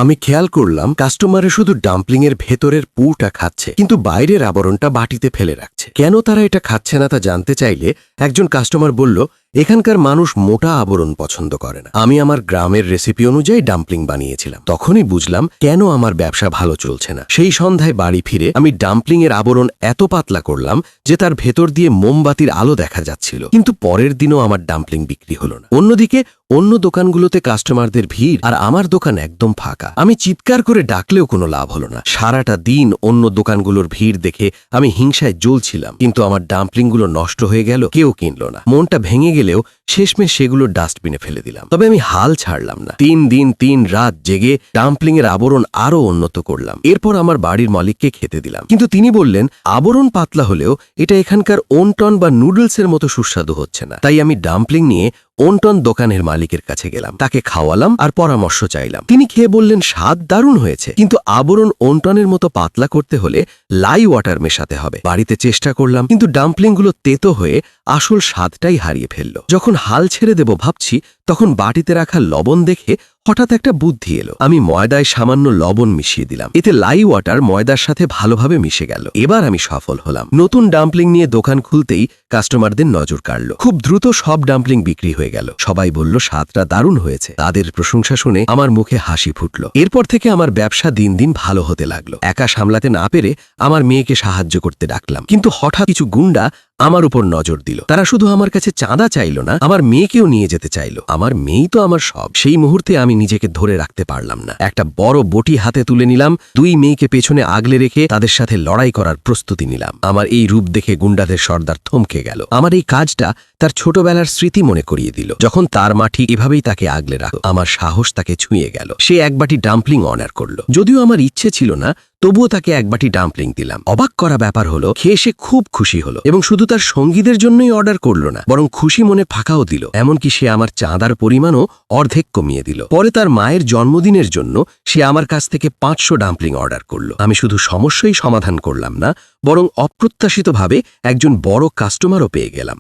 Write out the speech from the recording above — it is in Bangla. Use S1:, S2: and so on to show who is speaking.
S1: আমি খেয়াল করলাম কাস্টমারে শুধু ডাম্পলিংয়ের ভেতরের পুরটা খাচ্ছে, কিন্তু বাইরের আবরণটা বাটিতে ফেলে রাখছে। কেন তারা এটা খাচ্ছে না তা জানতে চাইলে একজন কাস্টমার বলল, এখানকার মানুষ মোটা আবরণ পছন্দ করে না। আমি আমার গ্রামের রেসিপি অনুযায়ী ডাম্পলিং বানিয়েছিলাম। তখনই বুঝলাম কেন আমার ব্যবসা ভালো চলছে না। সেই সন্ধ্যায় বাড়ি ফিরে আমি ডাম্পলিংয়ের আবরণ এত পাতলা করলাম যে তার ভেতর দিয়ে মোমবাতির আলো দেখা যাচ্ছিল, কিন্তু পরের দিনও আমার ডাম্পলিং বিক্রি হলো না। অন্যদিকে অন্য দোকানগুলোতে কাস্টমারদের ভিড় আর আমার দোকান একদম ফাঁকা। আমি চিৎকার করে ডাকলেও কোনো লাভ হলো না। সারাটা দিন অন্য দোকানগুলোর ভিড় দেখে আমি হিংসায় জ্বলছিলাম, কিন্তু আমার ডাম্পলিংগুলো নষ্ট হয়ে গেল, কেউ কিনল না। মনটা ভেঙে গেলেও শেষমেশ সেগুলো ডাস্টবিনে ফেলে দিলাম। তবে আমি হাল ছাড়লাম না। 3 দিন 3 রাত জেগে ডাম্পলিংয়ের আবরণ আরো উন্নত করলাম। এরপর আমার বাড়ির মালিককে খেতে দিলাম, কিন্তু তিনি বললেন আবরণ পাতলা হলেও এটা এখানকার ওনটন বা নুডলসের মতো সুস্বাদু হচ্ছে না। তাই আমি ডাম্পলিং নিয়ে ওনটন দোকানের মালিকের কাছে গেলাম, তাকে খাওয়ালাম আর পরামর্শ চাইলাম। তিনি খেয়ে বললেন স্বাদ দারুণ হয়েছে, কিন্তু আবরণ ওনটনের মতো পাতলা করতে হলে লাই ওয়াটার মেশাতে হবে। বাড়িতে চেষ্টা করলাম, কিন্তু ডাম্পলিংগুলো তেতো হয়ে আসল স্বাদটাই হারিয়ে ফেলল। যখন হাল ছেড়ে দেব ভাবছি, তখন বাটিতে রাখা লবণ দেখে হঠাৎ একটা বুদ্ধি এলো। আমি ময়দায় সামান্য লবণ মিশিয়ে দিলাম, এতে লাই ওয়াটার ময়দার সাথে ভালোভাবে মিশে গেল। এবার আমি সফল হলাম। নতুন ডাম্পলিং নিয়ে দোকান খুলতেই কাস্টমারদের নজর কাড়ল। খুব দ্রুত সব ডাম্পলিং বিক্রি হয়ে গেল। সবাই বলল স্বাদটা দারুণ হয়েছে। তাদের প্রশংসা শুনে আমার মুখে হাসি ফুটল। এরপর থেকে আমার ব্যবসা দিন দিন ভালো হতে লাগলো। একা সামলাতে না পেরে আমার মেয়েকে সাহায্য করতে ডাকলাম, কিন্তু হঠাৎ কিছু গুন্ডা আমার উপর নজর দিল। তারা শুধু আমার কাছে চাঁদা চাইল না, আমার মেয়েকেও নিয়ে যেতে চাইল। আমার মেয়েই তো আমার সব। সেই মুহূর্তে আমি নিজেকে ধরে রাখতে পারলাম না। একটা বড় বটি হাতে তুলে নিলাম, 2 মেয়েকে পেছনে আগলে রেখে তাদের সাথে লড়াই করার প্রস্তুতি নিলাম। আমার এই রূপ দেখে গুন্ডাদের সর্দার থমকে গেল। আমার এই কাজটা তার ছোটবেলার স্মৃতি মনে করিয়ে দিল, যখন তার মা ঠিক এভাবেই তাকে আগলে রাখত। আমার সাহস তাকে ছুঁয়ে গেল। সে এক বাটি ডাম্পলিং অর্ডার করল। যদিও আমার ইচ্ছে ছিল না, তবুও তাকে এক বাটি ডাম্পলিং দিলাম। অবাক করা ব্যাপার হলো, খেয়ে সে খুব খুশি হলো এবং শুধু তার সঙ্গীদের জন্যই অর্ডার করলো না, বরং খুশি মনে ফাঁকাও দিল। এমনকি সে আমার চাঁদার পরিমাণও অর্ধেক কমিয়ে দিল। পরে তার মায়ের জন্মদিনের জন্য সে আমার কাছ থেকে 500 ডাম্পলিং অর্ডার করল। আমি শুধু সমস্যাই সমাধান করলাম না, বরং অপ্রত্যাশিতভাবে একজন বড় কাস্টমারও পেয়ে গেলাম।